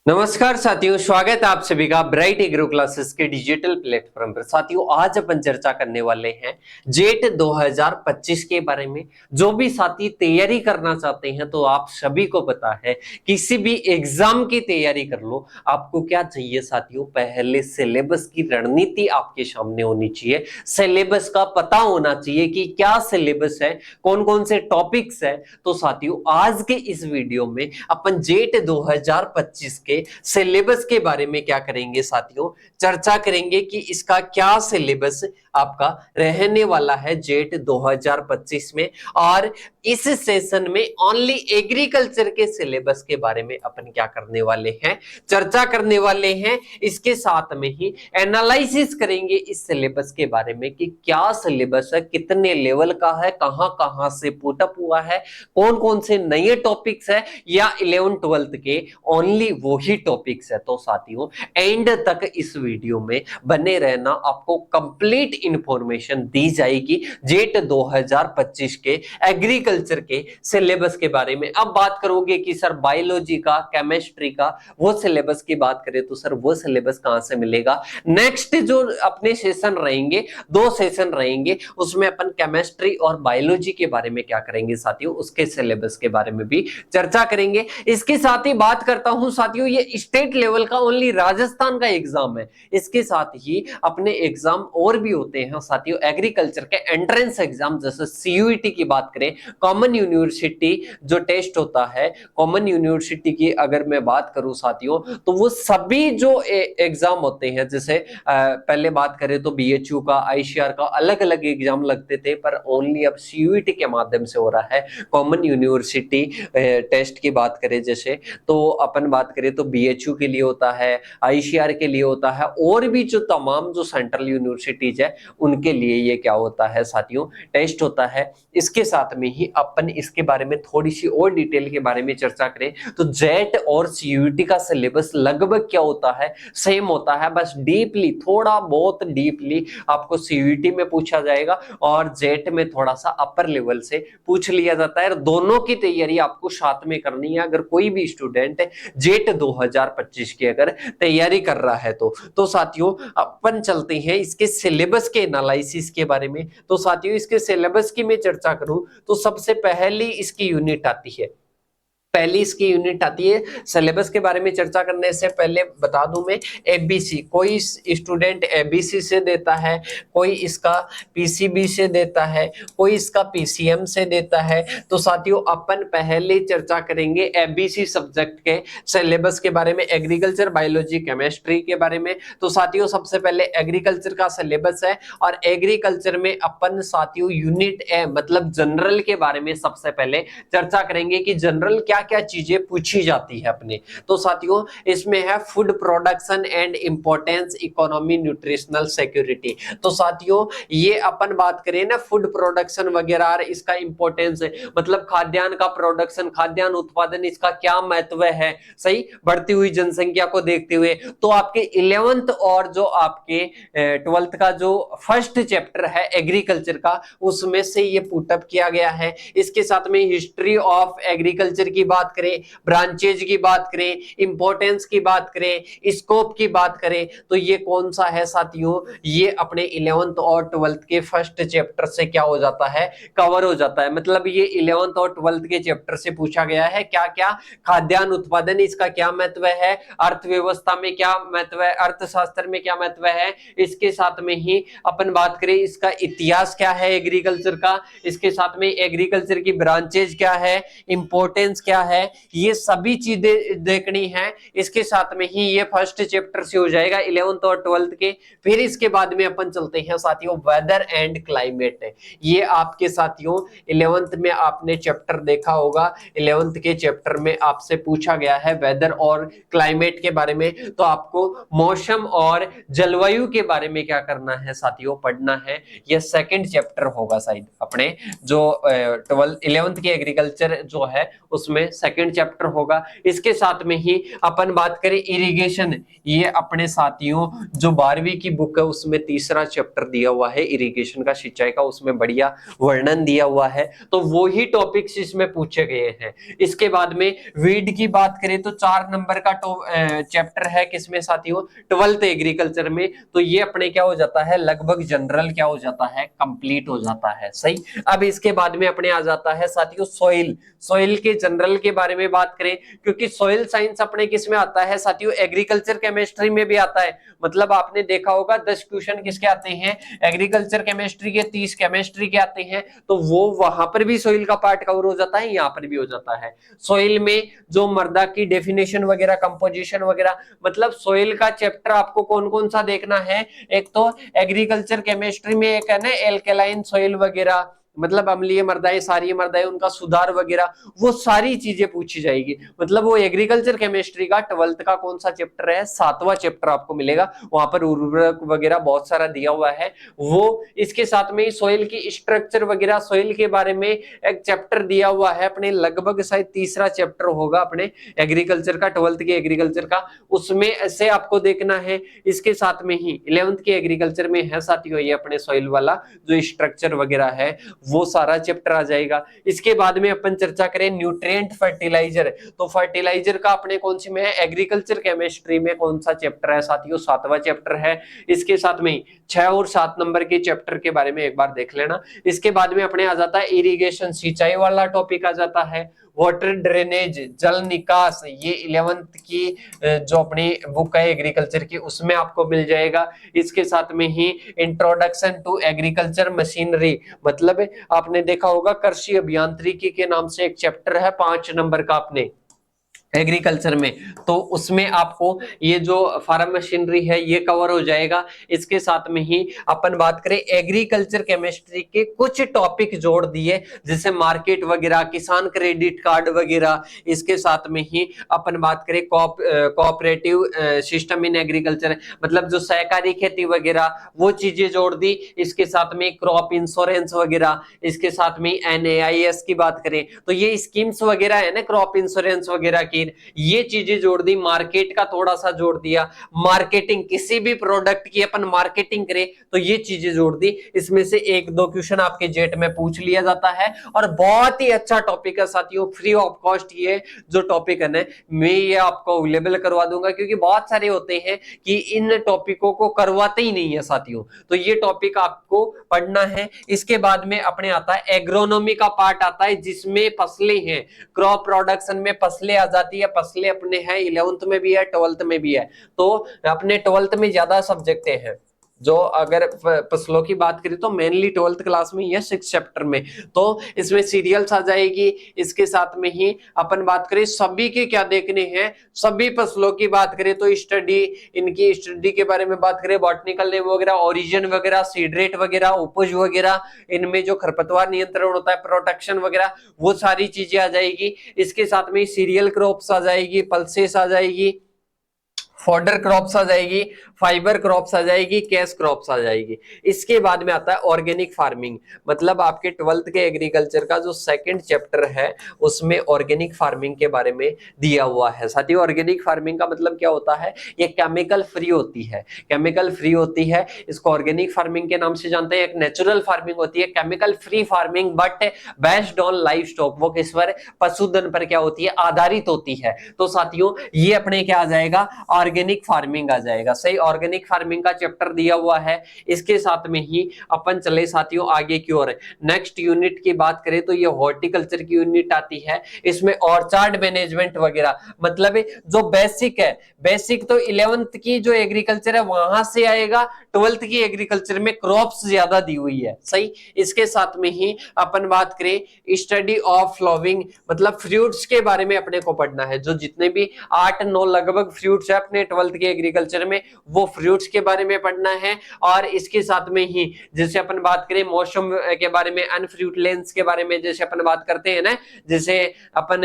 नमस्कार साथियों, स्वागत है आप सभी का ब्राइट एग्रो क्लासेस के डिजिटल प्लेटफॉर्म पर। साथियों, आज अपन चर्चा करने वाले हैं जेट 2025 के बारे में। जो भी साथी तैयारी करना चाहते हैं, तो आप सभी को पता है किसी भी एग्जाम की तैयारी कर लो, आपको क्या चाहिए साथियों? पहले सिलेबस की रणनीति आपके सामने होनी चाहिए, सिलेबस का पता होना चाहिए कि क्या सिलेबस है, कौन कौन से टॉपिक्स है। तो साथियों, आज के इस वीडियो में अपन जेट 2025 के सिलेबस के बारे में क्या करेंगे साथियों? चर्चा करेंगे कि इसका क्या सिलेबस आपका रहने वाला है जेट 2025 में। और इस सेशन में ओनली एग्रीकल्चर के सिलेबस के बारे में अपन क्या करने वाले हैं, चर्चा करने वाले हैं। इसके साथ में ही एनालिसिस करेंगे इस सिलेबस के बारे में कि क्या सिलेबस है, कितने लेवल का है, कहां कहां से पुटअप हुआ है, कौन कौन से नए टॉपिक्स है, या 11th 12th के ओनली वही टॉपिक्स है। तो साथियों, एंड तक इस वीडियो में बने रहना, आपको कंप्लीट इंफॉर्मेशन दी जाएगी जेट 2025 के एग्रीकल्चर के सिलेबस के बारे में। अब बात करोगे कि सर बायोलॉजी का, केमिस्ट्री का वो सिलेबस की बात करें, तो सर वो सिलेबस कहां से मिलेगा? नेक्स्ट जो अपने सेशन रहेंगे, 2 सेशन रहेंगे, उसमें अपन केमिस्ट्री और बायोलॉजी के बारे में क्या करेंगे साथियों, उसके सिलेबस के बारे में भी चर्चा करेंगे। इसके साथ ही बात करता हूं साथियों, ये स्टेट लेवल का ओनली राजस्थान का एग्जाम है। इसके साथ ही अपने एग्जाम और भी होते हैं साथियों, एग्रीकल्चर के एंट्रेंस एग्जाम, जैसे सीयूईटी की बात करें, कॉमन यूनिवर्सिटी जो टेस्ट होता है, कॉमन यूनिवर्सिटी की अगर मैं बात करूं साथियों, तो वो सभी जो एग्जाम होते हैं, जैसे पहले बात करें तो बीएचयू का, आईसीआर का अलग अलग एग्जाम लगते थे, पर ओनली अब सीयूईटी के माध्यम से हो रहा है। कॉमन यूनिवर्सिटी टेस्ट की बात करें जैसे, तो अपन बात करें तो बीएचयू के लिए होता है, आईसीआर के लिए होता है, और भी जो तमाम जो सेंट्रल यूनिवर्सिटीज है उनके लिए ये क्या होता है साथियों, टेस्ट होता है। इसके साथ में ही अपन इसके बारे में थोड़ी सी और डिटेल के बारे में चर्चा करें तो जेट और सीयूईटी का सिलेबस लगभग क्या होता है, सेम होता है, बस डीपली, थोड़ा बहुत डीपली आपको सीयूईटी में पूछा जाएगा और जेट में थोड़ा सा अपर लेवल से पूछ लिया जाता है। दोनों की तैयारी आपको साथ में करनी है। अगर कोई भी स्टूडेंट जेट 2025 की अगर तैयारी कर रहा है तो साथियों, अपन चलते हैं इसके सिलेबस के एनालिसिस के बारे में। तो साथियों, इसके सिलेबस की मैं चर्चा करूं तो सबसे पहली इसकी यूनिट आती है, पहली इसकी यूनिट आती है। सिलेबस के बारे में चर्चा करने से पहले बता दूं मैं, एबीसी, कोई स्टूडेंट एबीसी से देता है, कोई इसका पीसीबी से देता है, कोई इसका पीसीएम से देता है। तो साथियों, अपन पहले चर्चा करेंगे एबीसी सब्जेक्ट के सिलेबस के बारे में, एग्रीकल्चर, बायोलॉजी, केमिस्ट्री के बारे में। तो साथियों, सबसे पहले एग्रीकल्चर का सिलेबस है, और एग्रीकल्चर में अपन साथियों यूनिट ए मतलब जनरल के बारे में सबसे पहले चर्चा करेंगे कि जनरल क्या क्या चीजें पूछी जाती है अपने। तो साथियों, इसमें है food production and importance, economy, nutritional security. तो साथियों, ये अपन बात करें ना फूड प्रोडक्शन वगैरह, इसका इंपॉर्टेंस है, मतलब खाद्यान्न का प्रोडक्शन, खाद्यान्न उत्पादन, इसका क्या महत्व है, सही, बढ़ती हुई जनसंख्या को देखते हुए। तो आपके 11th और जो आपके 12th का जो फर्स्ट चैप्टर है एग्रीकल्चर का, उसमें से ये पुटअप किया गया है। इसके साथ में हिस्ट्री ऑफ एग्रीकल्चर की बात करें, ब्रांचेज की बात करें, इंपॉर्टेंस की बात करें, स्कोप की बात करें, तो ये कौन सा है साथियों, ये अपने 11th और 12th के फर्स्ट चैप्टर से क्या हो जाता है, कवर हो जाता है। मतलब ये 11th और 12th के चैप्टर से पूछा गया है। क्या क्या? खाद्यान्न उत्पादन, इसका क्या महत्व है, अर्थव्यवस्था में क्या महत्व है, अर्थशास्त्र में क्या महत्व है। इसके साथ में ही अपन बात करें इसका इतिहास क्या है एग्रीकल्चर का, इसके साथ में एग्रीकल्चर की ब्रांचेज क्या है, इंपॉर्टेंस क्या है, ये सभी चीजें देखनी है। इसके साथ में ही ये फर्स्ट चैप्टर से हो जाएगा 11th और 12th के। फिर इसके बाद में अपन चलते हैं साथियों वेदर एंड क्लाइमेट। ये आपके साथियों 11th में आपने चैप्टर देखा होगा, 11th के चैप्टर में आपसे पूछा गया है वेदर और क्लाइमेट के बारे में। तो आपको मौसम और जलवायु के बारे में क्या करना है साथियों, पढ़ना है। यह सेकंड चैप्टर होगा शायद अपने जो 11th के एग्रीकल्चर जो है उसमें में सेकंड चैप्टर होगा। इसके साथ में ही अपन बात करें इरिगेशन, ये अपने साथियों जो 12वीं की बुक है उसमें तीसरा चैप्टर दिया हुआ है इरिगेशन का, सिंचाई का, उसमें बढ़िया वर्णन दिया हुआ है, तो वो ही टॉपिक्स इसमें पूछे गए हैं। इसके बाद में वीड की बात करें तो 4 नंबर का चैप्टर है किसमें साथियों, 12th एग्रीकल्चर में, तो ये अपने क्या हो जाता है लगभग जनरल क्या हो जाता है कंप्लीट हो जाता है। सही। अब इसके बाद में अपने आ जाता है साथियों सॉइल, सॉइल के जनरल के बारे में बात करें, क्योंकि सॉइल साइंस अपने किस में आता है साथियों, एग्रीकल्चर केमिस्ट्री में भी आता है। मतलब आपने देखा होगा 10 क्वेश्चन किसके आते हैं, एग्रीकल्चर केमिस्ट्री के, 30 केमिस्ट्री के आते हैं, तो वो वहां पर भी सॉइल का पार्ट कवर हो जाता है, यहाँ पर भी हो जाता है। सॉइल में जो मृदा की डेफिनेशन वगैरह, कंपोजिशन वगैरह, मतलब सॉइल का चैप्टर आपको कौन कौन सा देखना है, एक तो एग्रीकल्चर केमिस्ट्री में एक है ना एल्केलाइन सॉइल वगैरह, मतलब अम्लीय मृदाएं, क्षारीय मृदाएं, उनका सुधार वगैरह, वो सारी चीजें पूछी जाएगी। मतलब वो एग्रीकल्चर केमिस्ट्री का 12th का कौन सा चैप्टर है, 7वां चैप्टर आपको मिलेगा, वहां पर उर्वरक वगैरह बहुत सारा दिया हुआ है वो। इसके साथ में सॉइल की स्ट्रक्चर वगैरह, सॉइल के बारे में एक चैप्टर दिया हुआ है अपने, लगभग शायद तीसरा चैप्टर होगा अपने एग्रीकल्चर का, 12th के एग्रीकल्चर का, उसमें ऐसे आपको देखना है। इसके साथ में ही 11th के एग्रीकल्चर में है साथियों ये अपने सॉइल वाला जो स्ट्रक्चर वगैरह है, वो सारा चैप्टर आ जाएगा। इसके बाद में अपन चर्चा करें न्यूट्रिएंट फर्टिलाइजर, तो फर्टिलाइजर का अपने कौन सी में है, एग्रीकल्चर केमिस्ट्री में कौन सा चैप्टर है साथियों, 7वां चैप्टर है। इसके साथ में 6 और 7 नंबर के चैप्टर के बारे में एक बार देख लेना। इसके बाद में अपने आ जाता है इरिगेशन, सिंचाई वाला टॉपिक आ जाता है। वाटर ड्रेनेज, जल निकास, ये 11th की जो अपनी बुक है एग्रीकल्चर की उसमें आपको मिल जाएगा। इसके साथ में ही इंट्रोडक्शन टू एग्रीकल्चर मशीनरी, मतलब आपने देखा होगा कृषि अभियांत्रिकी के नाम से एक चैप्टर है 5 नंबर का अपने एग्रीकल्चर में, तो उसमें आपको ये जो फार्म मशीनरी है ये कवर हो जाएगा। इसके साथ में ही अपन बात करें एग्रीकल्चर केमिस्ट्री के कुछ टॉपिक जोड़ दिए, जैसे मार्केट वगैरह, किसान क्रेडिट कार्ड वगैरह। इसके साथ में ही अपन बात करें कोऑपरेटिव सिस्टम इन एग्रीकल्चर, मतलब जो सहकारी खेती वगैरह, वो चीजें जोड़ दी। इसके साथ में क्रॉप इंश्योरेंस वगैरह, इसके साथ में NAIS की बात करें तो ये स्कीम्स वगैरह है ना, क्रॉप इंश्योरेंस वगैरह की, ये चीजें जोड़ दी। मार्केट का थोड़ा सा जोड़ दिया, मार्केटिंग, किसी भी प्रोडक्ट की अपन मार्केटिंग करें तो ये चीजें जोड़ दी। इसमें से 1-2 क्वेश्चन आपके जेट में पूछ लिया जाता है, और बहुत ही अच्छा टॉपिक है साथियों, फ्री ऑफ कॉस्ट ये जो टॉपिक है ना, मैं ये आपको अवेलेबल करवा दूंगा, क्योंकि बहुत सारे होते हैं कि इन टॉपिकों को करवाते ही नहीं है साथियों, तो ये टॉपिक आपको पढ़ना है। इसके बाद में अपने आता है एग्रोनॉमी का पार्ट आता है, जिसमें फसलें हैं, क्रॉप प्रोडक्शन में फसलें आ जाती है। फसलें अपने हैं 11th में भी है, 12th में भी है, तो अपने 12th में ज्यादा सब्जेक्ट हैं। जो अगर फसलों की बात करें तो मेनली 12th क्लास में या 6 चैप्टर में, तो इसमें सीरियल्स आ जाएगी। इसके साथ में ही अपन बात करें सभी के क्या देखने हैं, सभी फसलों की बात करें तो स्टडी, इनकी स्टडी के बारे में बात करें, बॉटनिकल नेम वगैरह, ओरिजिन वगैरह, सीड रेट वगैरह, उपज वगैरह, इनमें जो खरपतवार नियंत्रण होता है, प्रोटेक्शन वगैरह, वो सारी चीजें आ जाएगी। इसके साथ में सीरियल क्रॉप्स आ जाएगी, पल्सेस आ जाएगी, फॉडर क्रॉप्स आ जाएगी, फाइबर क्रॉप्स आ जाएगी, कैश क्रॉप्स आ जाएगी। इसके बाद में आता है ऑर्गेनिक फार्मिंग, मतलब आपके 12th के एग्रीकल्चर का जो सेकंड चैप्टर है उसमें ऑर्गेनिक फार्मिंग के बारे में दिया हुआ है साथियों। ऑर्गेनिक फार्मिंग का मतलब क्या होता है, ये केमिकल फ्री होती है, केमिकल फ्री होती है, इसको ऑर्गेनिक फार्मिंग के नाम से जानते हैं। एक नेचुरल फार्मिंग होती है, chemical free farming, but based on life stock, वो किस पर, पशुधन पर क्या होती है, आधारित होती है। तो साथियों ये अपने क्या आ जाएगा, ऑर्गेनिक फार्मिंग आ जाएगा। सही, ऑर्गेनिक फार्मिंग का चैप्टर दिया हुआ है। इसके साथ में ही अपन चले साथियों आगे की ओर, नेक्स्ट यूनिट की बात करें तो ये हॉर्टिकल्चर की यूनिट आती है। इसमें ऑर्चार्ड मैनेजमेंट वगैरह, मतलब जो बेसिक है, बेसिक तो 11th की जो एग्रीकल्चर है वहां से आएगा, 12th की एग्रीकल्चर में क्रॉप्स ज्यादा दी हुई है। सही, इसके साथ में ही अपन बात करें स्टडी ऑफ फ्लावरिंग, मतलब फ्रूट्स के बारे में अपने को पढ़ना है। जो जितने भी 8-9 लगभग फ्रूट्स है अपने 12th के एग्रीकल्चर में, वो फ्रूट्स के बारे में पढ़ना है। और इसके साथ में ही जैसे अपन बात करें मौसम के बारे में, अनफ्रूट लेंस के बारे में जैसे अपन बात करते हैं ना, जैसे अपन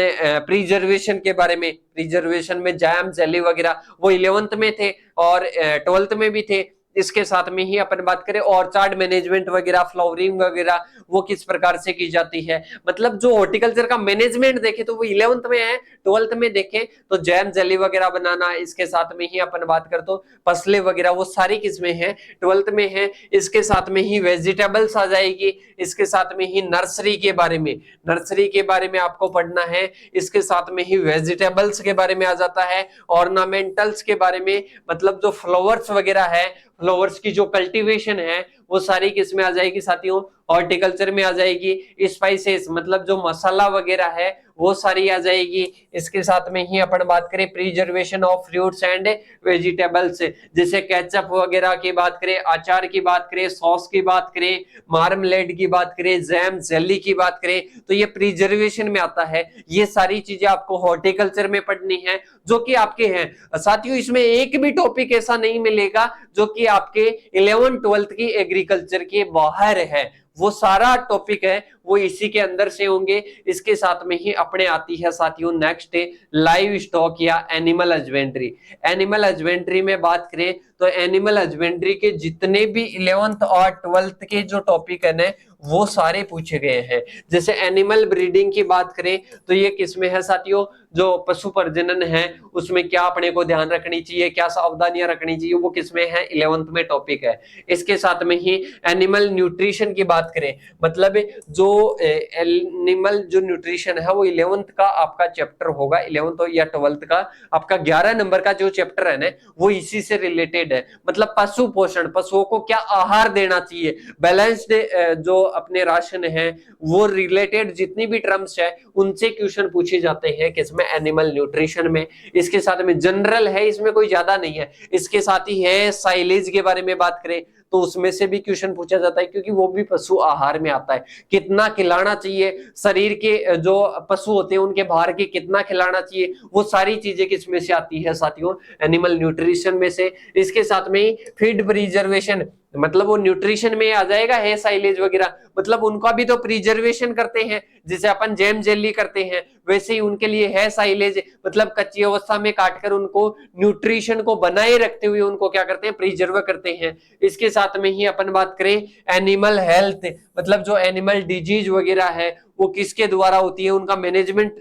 प्रिजर्वेशन के बारे में, प्रिजर्वेशन में जैम जेली वगैरह वो 11th में थे और 12th में भी थे। इसके साथ में ही अपन बात करें ऑर्चार्ड मैनेजमेंट वगैरह, फ्लावरिंग वगैरह वो किस प्रकार से की जाती है। मतलब जो हॉर्टिकल्चर का मैनेजमेंट देखे तो वो 11th में है। 12th में देखें तो जैम जेली वगैरह बनाना, इसके साथ में ही अपन बात कर तो फसलें वगैरह वो सारी किस्में हैं 12th में है। इसके साथ में ही वेजिटेबल्स आ जाएगी, इसके साथ में ही नर्सरी के बारे में, नर्सरी के बारे में आपको पढ़ना है। इसके साथ में ही वेजिटेबल्स के बारे में आ जाता है, ऑर्नामेंटल्स के बारे में, मतलब जो फ्लावर्स वगैरह है, फ्लावर्स की जो कल्टीवेशन है वो सारी किसमें आ जाएगी साथियों, हॉर्टिकल्चर में आ जाएगी। स्पाइसेस मतलब जो मसाला वगैरह है वो सारी आ जाएगी। इसके साथ में ही अपन बात करें preservation of fruits and vegetables, जैसे केचप वगैरह की बात करें, अचार की बात करें, सॉस की बात करें, मार्मलेड की बात करें, जैम जेली की बात करें, तो ये प्रिजर्वेशन में आता है। ये सारी चीजें आपको हॉर्टिकल्चर में पढ़नी है जो कि आपके हैं साथियों। इसमें एक भी टॉपिक ऐसा नहीं मिलेगा जो कि आपके 11th 12th की एग्रीकल्चर के बाहर है। वो सारा टॉपिक है वो इसी के अंदर से होंगे। इसके साथ में ही अपने आती है साथियों नेक्स्ट लाइव स्टॉक या एनिमल हस्बेंड्री। एनिमल हस्बेंड्री में बात करें तो एनिमल हस्बेंड्री के जितने भी 11th और 12th के जो टॉपिक है ना वो सारे पूछे गए हैं। जैसे एनिमल ब्रीडिंग की बात करें तो ये किसमें है साथियों, जो पशु प्रजनन है उसमें क्या अपने को ध्यान रखनी चाहिए, क्या सावधानियां रखनी चाहिए, वो किसमें है 11th में टॉपिक है। इसके साथ में ही एनिमल न्यूट्रिशन की बात करें, मतलब जो एनिमल जो न्यूट्रिशन है वो 11th का आपका चैप्टर होगा, 11th या 12th का आपका 11 नंबर का जो चैप्टर है ना वो इसी से रिलेटेड है। मतलब पशु पोषण, पशुओं को क्या आहार देना चाहिए, बैलेंस्ड जो अपने राशन है वो रिलेटेड जितनी भी टर्म्स है उनसे क्वेश्चन पूछे जाते हैं किसमें, एनिमल न्यूट्रिशन में। इसके साथ में जनरल है, इसमें कोई ज्यादा नहीं है। इसके साथ ही है साइलेज के बारे में बात करें तो उसमें से भी क्वेश्चन पूछा जाता है क्योंकि वो भी पशु आहार में आता है। कितना खिलाना चाहिए, शरीर के जो पशु होते हैं उनके बाहर के कितना खिलाना चाहिए, वो सारी चीजें किसमें से आती है साथियों, एनिमल न्यूट्रिशन में से। इसके साथ में ही फीड प्रिजर्वेशन, मतलब वो न्यूट्रिशन में आ जाएगा, है साइलेज वगैरह, मतलब उनका भी तो प्रिजर्वेशन करते हैं जैसे अपन जैम जेली करते हैं वैसे ही उनके लिए है साइलेज, मतलब कच्ची अवस्था में काटकर उनको न्यूट्रिशन को बनाए रखते हुए उनको क्या करते हैं, प्रिजर्व करते हैं। इसके साथ में ही अपन बात करें एनिमल हेल्थ, मतलब जो एनिमल डिजीज वगैरह है वो किसके द्वारा होती है, उनका मैनेजमेंट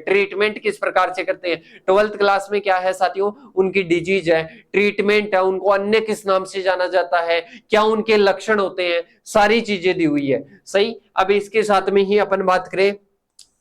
ट्रीटमेंट किस प्रकार से करते हैं। 12th क्लास में क्या है साथियों, उनकी डिजीज है, ट्रीटमेंट है, उनको अन्य किस नाम से जाना जाता है, क्या उनके लक्षण होते हैं, सारी चीजें दी हुई है। सही। अब इसके साथ में ही अपन बात करें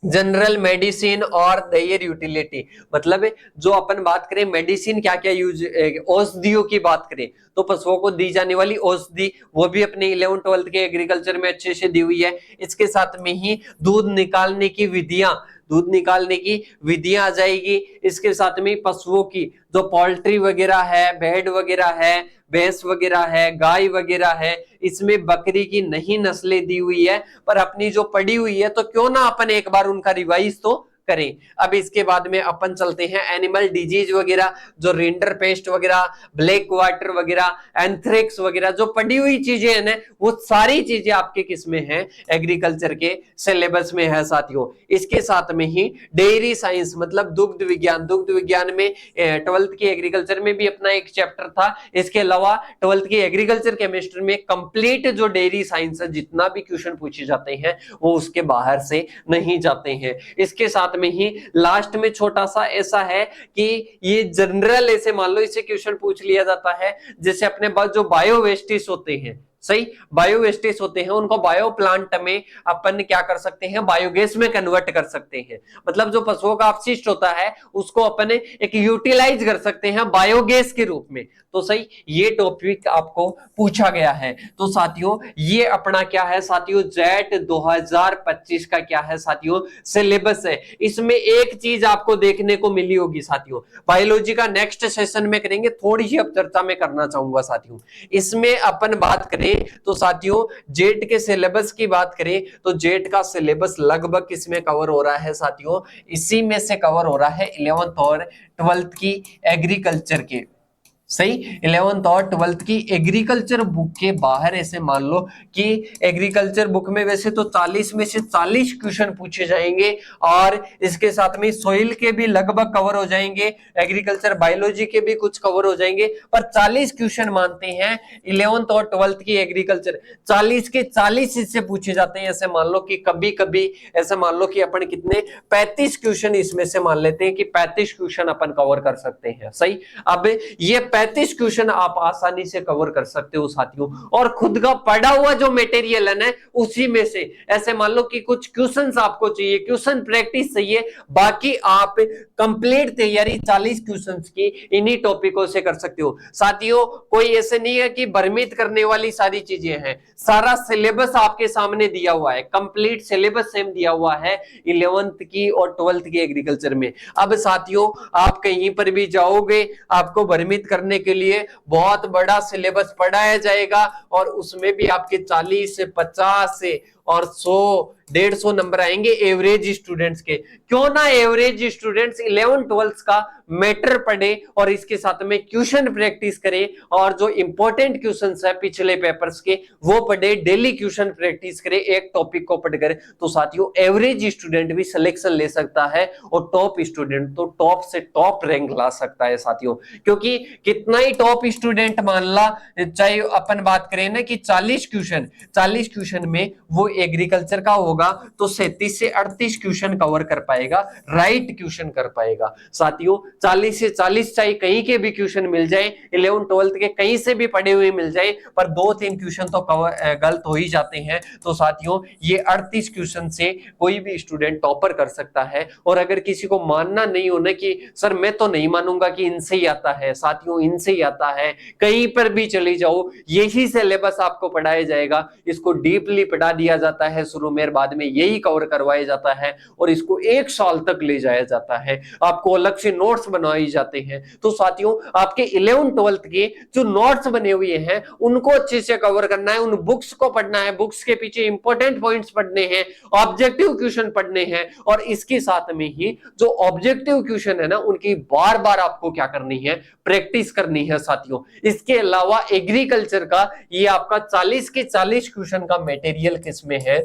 जनरल मेडिसिन और देयर यूटिलिटी, मतलब जो अपन बात करें मेडिसिन क्या क्या यूज, औषधियों की बात करें तो पशुओं को दी जाने वाली औषधि वो भी अपने 11th 12th के एग्रीकल्चर में अच्छे से दी हुई है। इसके साथ में ही दूध निकालने की विधियां, दूध निकालने की विधियां आ जाएगी। इसके साथ में पशुओं की जो पोल्ट्री वगैरह है, भेड़ वगैरह है, भैंस वगैरह है, गाय वगैरह है, इसमें बकरी की नहीं नस्लें दी हुई है पर अपनी जो पड़ी हुई है तो क्यों ना अपन एक बार उनका रिवाइज तो करें। अब इसके बाद में अपन चलते हैं एनिमल डिजीज वगैरह, जो रेंडर पेस्ट वगैरह, ब्लैक वाटर वगैरह, एंथ्रेक्स वगैरह, जो पड़ी हुई चीजें हैं ना वो सारी चीजें आपके किसमें हैं, एग्रीकल्चर के सिलेबस में है साथियों। इसके साथ में ही डेयरी साइंस, मतलब दुग्ध विज्ञान, दुग्ध विज्ञान में 12th की एग्रीकल्चर में भी अपना एक चैप्टर था। इसके अलावा 12th की एग्रीकल्चर केमिस्ट्री में कंप्लीट जो डेयरी साइंस है जितना भी क्वेश्चन पूछे जाते हैं वो उसके बाहर से नहीं जाते हैं। इसके साथ में ही लास्ट में छोटा सा ऐसा है कि ये जनरल ऐसे मान लो इसे क्वेश्चन पूछ लिया जाता है, जैसे अपने पास जो बायो वेस्टेज होते हैं, सही, बायो वेस्टेज होते हैं उनको बायो प्लांट में अपन क्या कर सकते हैं, बायोगैस में कन्वर्ट कर सकते हैं। मतलब जो पशुओं का अपशिष्ट होता है उसको अपन एक यूटिलाइज कर सकते हैं बायोगैस के रूप में। तो सही, ये टॉपिक आपको पूछा गया है। तो साथियों ये अपना क्या है साथियों, जेट 2025 का क्या है साथियों, सिलेबस है। इसमें एक चीज आपको देखने को मिली होगी साथियों, बायोलॉजी का नेक्स्ट सेशन में करेंगे, थोड़ी सी अब चर्चा में करना चाहूंगा साथियों। इसमें अपन बात करें तो साथियों जेट के सिलेबस की बात करें तो जेट का सिलेबस लगभग किसमें कवर हो रहा है साथियों, इसी में से कवर हो रहा है 11th और 12th की एग्रीकल्चर के। सही। 11th और 12th की एग्रीकल्चर बुक के बाहर ऐसे मान लो कि एग्रीकल्चर बुक में वैसे तो 40 में से 40 क्वेश्चन पूछे जाएंगे और इसके साथ में सोइल के भी लगभग कवर हो जाएंगे, एग्रीकल्चर बायोलॉजी के भी कुछ कवर हो जाएंगे, पर 40 क्वेश्चन मानते हैं 11th और 12th की एग्रीकल्चर, 40 के 40 इससे पूछे जाते हैं। ऐसे मान लो कि कभी कभी ऐसे मान लो कि अपन कितने 35 क्वेश्चन इसमें से मान लेते हैं कि 35 क्वेश्चन अपन कवर कर सकते हैं। सही। अब ये 35 क्वेश्चन आप आसानी से कवर कर सकते हो साथियों, और खुद का पढ़ा हुआ जो मटेरियल है ना उसी में से ऐसे मान लो कि कुछ क्वेश्चंस आपको चाहिए, क्वेश्चन प्रैक्टिस चाहिए, बाकी आप कंप्लीट तैयारी 40 क्वेश्चंस की इन्हीं टॉपिकों से कर सकते हो। साथियों कोई ऐसे नहीं है कि भ्रमित करने वाली सारी चीजें हैं, सारा सिलेबस आपके सामने दिया हुआ है, कंप्लीट सिलेबस सेम दिया हुआ है 11th की और 12th की एग्रीकल्चर में। अब साथियों आप कहीं पर भी जाओगे आपको भ्रमित करने के लिए बहुत बड़ा सिलेबस पढ़ाया जाएगा और उसमें भी आपके 40 से 50 से और 100-150 नंबर आएंगे एवरेज स्टूडेंट्स के। क्यों ना एवरेज स्टूडेंट्स 11th-12th का मैटर पढ़े और इसके साथ में क्वेश्चन प्रैक्टिस करे, और जो इंपॉर्टेंट क्वेश्चंस है पिछले पेपर्स के वो पढ़े, डेली क्वेश्चन प्रैक्टिस करे एक टॉपिक को पढ़कर। तो साथियों एवरेज स्टूडेंट भी सिलेक्शन ले सकता है और टॉप स्टूडेंट तो टॉप से टॉप रैंक ला सकता है साथियों। क्योंकि कितना ही टॉप स्टूडेंट मान ला, चाहे अपन बात करें ना कि 40 क्वेश्चन में वो एग्रीकल्चर का होगा तो 37 से 38 क्वेश्चन कवर कर पाएगा, राइट क्वेश्चन कर पाएगा। साथियों 40 से 40 चाहे कहीं के भी क्वेश्चन मिल जाए, 11th-12th के कहीं से भी पढ़े हुए मिल जाए, पर 2-3 क्वेश्चन तो गलत हो ही जाते हैं। तो साथियों ये 38 क्वेश्चन से कोई भी स्टूडेंट टॉपर कर सकता है। और अगर किसी को मानना नहीं हो ना कि सर मैं तो नहीं मानूंगा कि इनसे ही आता है, साथियों इनसे ही आता है, कहीं पर भी चले जाओ यही सिलेबस आपको पढ़ाया जाएगा। इसको डीपली पढ़ा दिया जाता है शुरू में, बाद में यही कवर करवाया जाता है और इसको 1 साल तक ले जाया जाता है, आपको अलग से नोट्स बनाए जाते हैं। तो साथियों आपके 11th-12th के जो नोट्स बने हुए हैं उनको अच्छे से कवर करना है, उन बुक्स को पढ़ना है, बुक्स के पीछे इंपॉर्टेंट पॉइंट्स पढ़ने हैं, ऑब्जेक्टिव क्वेश्चन पढ़ने हैं, और इसके साथ में ही जो ऑब्जेक्टिव क्वेश्चन है ना उनकी बार बार आपको क्या करनी है, प्रैक्टिस करनी है साथियों। इसके अलावा एग्रीकल्चर का ये आपका 40 के 40 क्वेश्चन का मटेरियल किसमें है,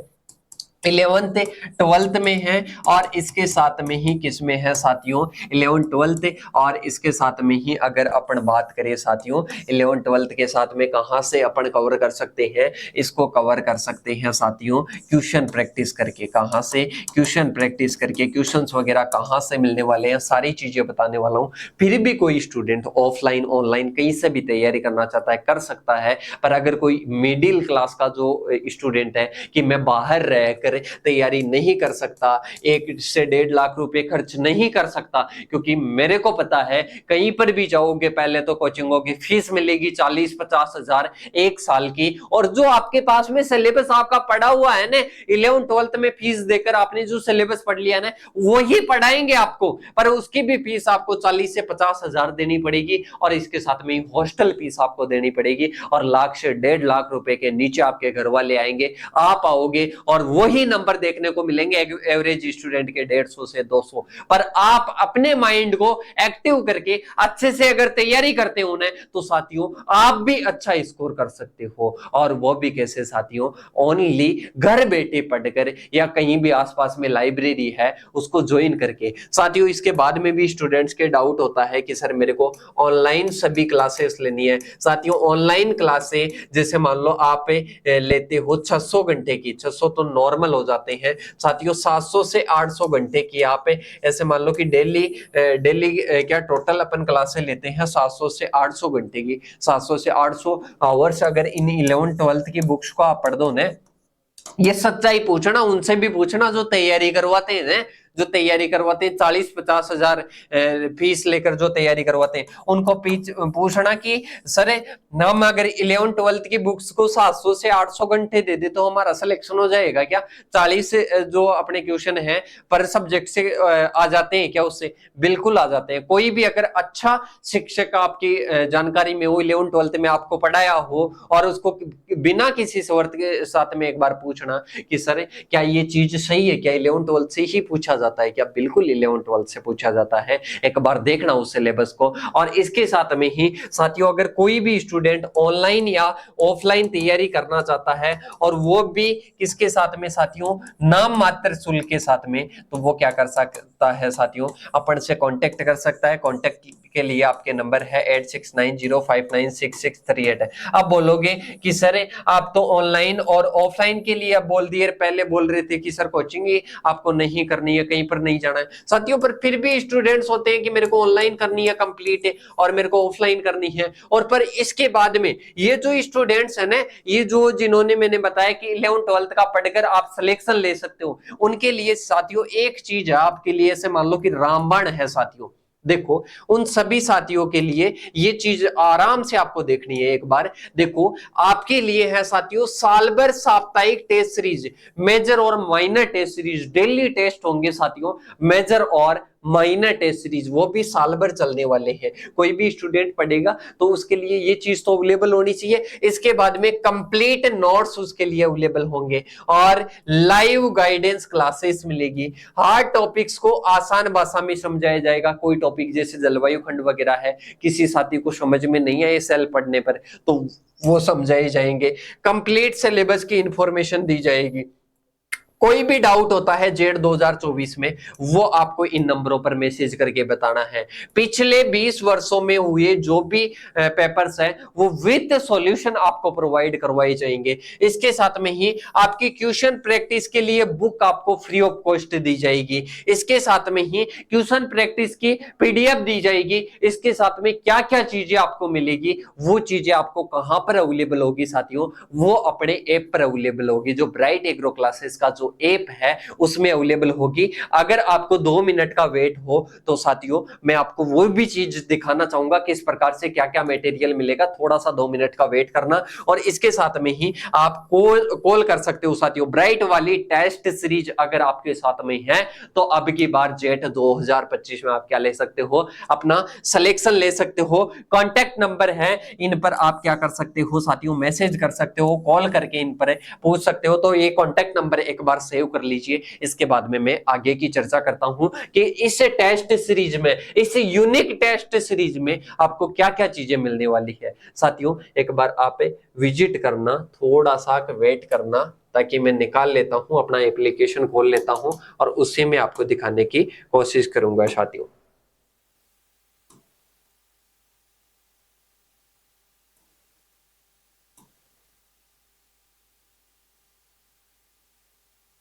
11th-12th में है, और इसके साथ में ही किसमें है साथियों, 11th-12th और इसके साथ में ही अगर अपन बात करें साथियों 11th-12th के साथ में कहां से अपन कवर कर सकते हैं, इसको कवर कर सकते हैं साथियों क्वेश्चन प्रैक्टिस करके। कहां से, क्वेश्चन प्रैक्टिस करके, क्वेश्चंस वगैरह कहां से मिलने वाले हैं सारी चीजें बताने वाला हूं। फिर भी कोई स्टूडेंट ऑफलाइन ऑनलाइन कहीं से भी तैयारी करना चाहता है कर सकता है, पर अगर कोई मिडिल क्लास का जो स्टूडेंट है कि मैं बाहर रहकर तैयारी नहीं कर सकता, 1 से 1.5 लाख रुपए खर्च नहीं कर सकता, क्योंकि मेरे को पता है कहीं पर भी जाओगे पहले तो कोचिंगों की फीस मिलेगी 40-50 हजार 1 साल की, और जो आपके पास में सिलेबस आपका पढ़ा हुआ है ना 11th-12th में फीस देकर आपने जो सिलेबस पढ़ लिया ना वही पढ़ाएंगे आपको, पर उसकी भी फीस आपको 40 से 50 हजार देनी पड़ेगी, और इसके साथ में हॉस्टल फीस आपको देनी पड़ेगी, और लाख से 1.5 लाख रुपए के नीचे आपके घर वाले आएंगे, आप आओगे और वही नंबर देखने को मिलेंगे एवरेज स्टूडेंट के 150 से 200। पर आप अपने माइंड को एक्टिव करके अच्छे से अगर तैयारी करते हो ना तो साथियों आप भी अच्छा स्कोर कर सकते हो, और वो भी कैसे साथियों, ओनली घर बैठे पढ़कर या कहीं भी आसपास में लाइब्रेरी है उसको ज्वाइन करके। साथियों इसके बाद में भी स्टूडेंट्स के डाउट होता है कि सर मेरे को ऑनलाइन सभी क्लासेस लेनी है। साथियों ऑनलाइन क्लासेस जैसे मान लो आप लेते हो 600 घंटे की, 600 तो नॉर्मल हो जाते हैं साथियों, 700 से 800 घंटे की आप ऐसे मान लो कि डेली क्या टोटल अपन क्लासेस लेते हैं 700 से 800 घंटे की, 700 से 800 आवर्स अगर इन 11th-12th की बुक्स को आप पढ़ दो ना, ये सच्चाई पूछना उनसे भी पूछना जो तैयारी करवाते हैं ना, जो तैयारी करवाते हैं 40-50 हजार फीस लेकर जो तैयारी करवाते हैं उनको पूछना कि सर हम अगर 11th-12th की बुक्स को 700 से 800 घंटे दे दे तो हमारा सिलेक्शन हो जाएगा क्या? 40 जो अपने क्वेश्चन है पर सब्जेक्ट से आ जाते हैं क्या उससे? बिल्कुल आ जाते हैं। कोई भी अगर अच्छा शिक्षक आपकी जानकारी में हो, 11th-12th में आपको पढ़ाया हो, और उसको बिना किसी शर्त के साथ में एक बार पूछना कि सर क्या ये चीज सही है क्या, 11th-12th से ही पूछा जाता है क्या? बिल्कुल 11th-12th से पूछा जाता है, एक बार देखना उस सिलेबस को। और इसके साथ में ही साथियों अगर कोई भी स्टूडेंट ऑनलाइन या ऑफलाइन तैयारी करना चाहता है और वो भी किसके साथ में साथियों, नाम मात्र शुल्क के साथ में, तो वो क्या कर सकता है साथियों, अपन से कांटेक्ट कर सकता है। कांटेक्ट के लिए आपके नंबर है 8690596638 है। अब बोलोगे कि सर आप तो ऑनलाइन और ऑफलाइन के लिए अब बोल दिए, पहले बोल रहे थे कि सर कोचिंग ही आपको नहीं करनी है, कहीं पर नहीं जाना है। साथियों पर फिर भी स्टूडेंट्स होते हैं कि मेरे को ऑनलाइन करनी है कंप्लीट है और मेरे को ऑफलाइन करनी है, और पर इसके बाद में ये जो स्टूडेंट्स है ना, ये जो जिन्होंने मैंने बताया कि 11th-12th का पढ़कर आप सिलेक्शन ले सकते हो, उनके लिए साथियों एक चीज है आपके लिए, ऐसे मान लो कि रामबाण है साथियों। देखो उन सभी साथियों के लिए ये चीज आराम से आपको देखनी है एक बार। देखो आपके लिए है साथियों साल भर साप्ताहिक टेस्ट सीरीज, मेजर और minor test series, daily test होंगे साथियों, मेजर और माइनर टेस्ट सीरीज, वो भी साल भर चलने वाले हैं। कोई भी स्टूडेंट पढ़ेगा तो उसके लिए ये चीज तो अवेलेबल होनी चाहिए। इसके बाद में कंप्लीट नोट्स उसके लिए अवेलेबल होंगे और लाइव गाइडेंस क्लासेस मिलेगी। हार्ड टॉपिक्स को आसान भाषा में समझाया जाएगा। कोई टॉपिक जैसे जलवायु खंड वगैरह है, किसी साथी को समझ में नहीं आए सेल पढ़ने पर, तो वो समझाए जाएंगे। कंप्लीट सिलेबस की इंफॉर्मेशन दी जाएगी। कोई भी डाउट होता है जेड 2024 में, वो आपको इन नंबरों पर मैसेज करके बताना है। पिछले 20 वर्षों में हुए जो भी पेपर्स हैं वो विद सॉल्यूशन आपको प्रोवाइड करवाए जाएंगे। इसके साथ में ही आपकी क्वेश्चन प्रैक्टिस के लिए बुक आपको फ्री ऑफ कॉस्ट दी जाएगी। इसके साथ में ही क्वेश्चन प्रैक्टिस की पीडीएफ दी जाएगी। इसके साथ में क्या क्या चीजें आपको मिलेगी, वो चीजें आपको कहां पर अवेलेबल होगी साथियों, वो अपने ऐप पर अवेलेबल होगी। जो ब्राइट एग्रो क्लासेस का जो ऐप है उसमें अवेलेबल होगी। अगर आपको 2 मिनट का वेट हो तो साथियों मैं आपको वो भी चीज दिखाना चाहूंगा किस प्रकार से क्या क्या मटेरियल मिलेगा। थोड़ा सा 2 मिनट का वेट करना, और इसके साथ में ही आप कॉल कर सकते हो साथियों। ब्राइट वाली टेस्ट सीरीज अगर आपके साथ में है तो अब की बार जेट 2025 में आप क्या ले सकते हो, अपना सिलेक्शन ले सकते हो। कॉन्टेक्ट नंबर है, इन पर आप क्या कर सकते हो साथियों, मैसेज कर सकते हो, कॉल करके इन पर पूछ सकते हो। तो ये कॉन्टेक्ट नंबर एक बार सेव कर लीजिए। इसके बाद में मैं आगे की चर्चा करता हूं कि इस टेस्ट सीरीज में, इस यूनिक टेस्ट सीरीज में आपको क्या क्या चीजें मिलने वाली है। साथियों एक बार आप विजिट करना, थोड़ा सा वेट करना, ताकि मैं निकाल लेता हूं अपना एप्लीकेशन, खोल लेता हूं और उसी में आपको दिखाने की कोशिश करूंगा साथियों।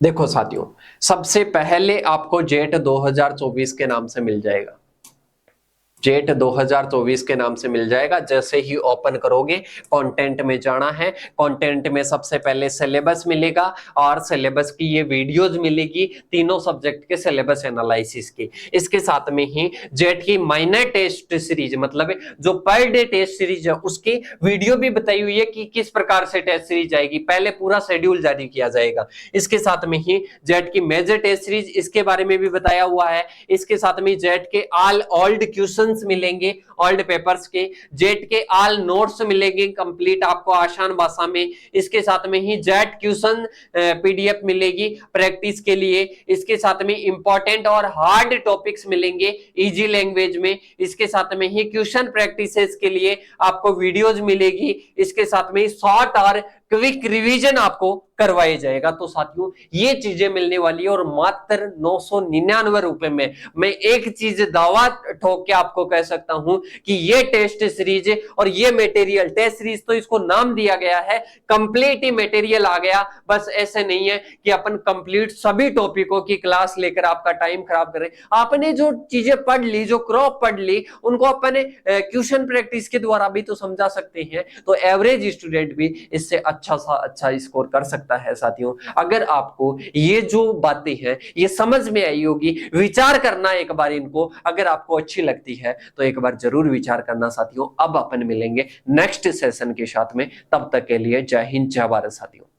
देखो साथियों सबसे पहले आपको जेट 2024 के नाम से मिल जाएगा। जेट 2024 के नाम से मिल जाएगा। जैसे ही ओपन करोगे कंटेंट में जाना है, कंटेंट में सबसे पहले सिलेबस मिलेगा और सिलेबस की ये वीडियोस मिलेगी, तीनों सब्जेक्ट के सिलेबस एनालिसिस की। इसके साथ में ही जेट की माइनर टेस्ट सीरीज, मतलब जो पर डे टेस्ट सीरीज है उसकी वीडियो भी बताई हुई है कि किस प्रकार से टेस्ट सीरीज आएगी। पहले पूरा शेड्यूल जारी किया जाएगा। इसके साथ में ही जेट की मेजर टेस्ट सीरीज, इसके बारे में भी बताया हुआ है। इसके साथ में जेट के ऑल ओल्ड क्वेश्चन मिलेंगे, ओल्ड पेपर्स के, जेट के ऑल नोट्स मिलेंगे कंप्लीट आपको आसान भाषा में। इसके साथ में ही जेट क्वेश्चन पीडीएफ मिलेगी प्रैक्टिस के लिए। इसके साथ में इंपॉर्टेंट और हार्ड टॉपिक्स मिलेंगे इजी लैंग्वेज में। इसके साथ में ही क्वेश्चन प्रैक्टिसेस के लिए आपको वीडियोज मिलेगी। इसके साथ में शॉर्ट और क्विक रिवीजन आपको करवाया जाएगा। तो साथियों ये चीजें मिलने वाली है और मात्र 999 रुपए में मैं एक चीज दावा ठोक के आपको कह सकता हूं कि ये टेस्ट सीरीज और ये मटेरियल, टेस्ट सीरीज तो इसको नाम दिया गया है, कंप्लीट ही मटेरियल आ गया। बस ऐसे नहीं है कि अपन कंप्लीट सभी टॉपिकों की क्लास लेकर आपका टाइम खराब करें। आपने जो चीजें पढ़ ली, जो क्रॉप पढ़ ली, उनको अपने क्वेश्चन प्रैक्टिस के द्वारा भी तो समझा सकते हैं। तो एवरेज स्टूडेंट भी इससे अच्छा सा अच्छा स्कोर कर सकता है। साथियों अगर आपको ये जो बातें हैं ये समझ में आई होगी, विचार करना एक बार इनको, अगर आपको अच्छी लगती है तो एक बार जरूर विचार करना साथियों। अब अपन मिलेंगे नेक्स्ट सेशन के साथ में, तब तक के लिए जय हिंद जय भारत साथियों।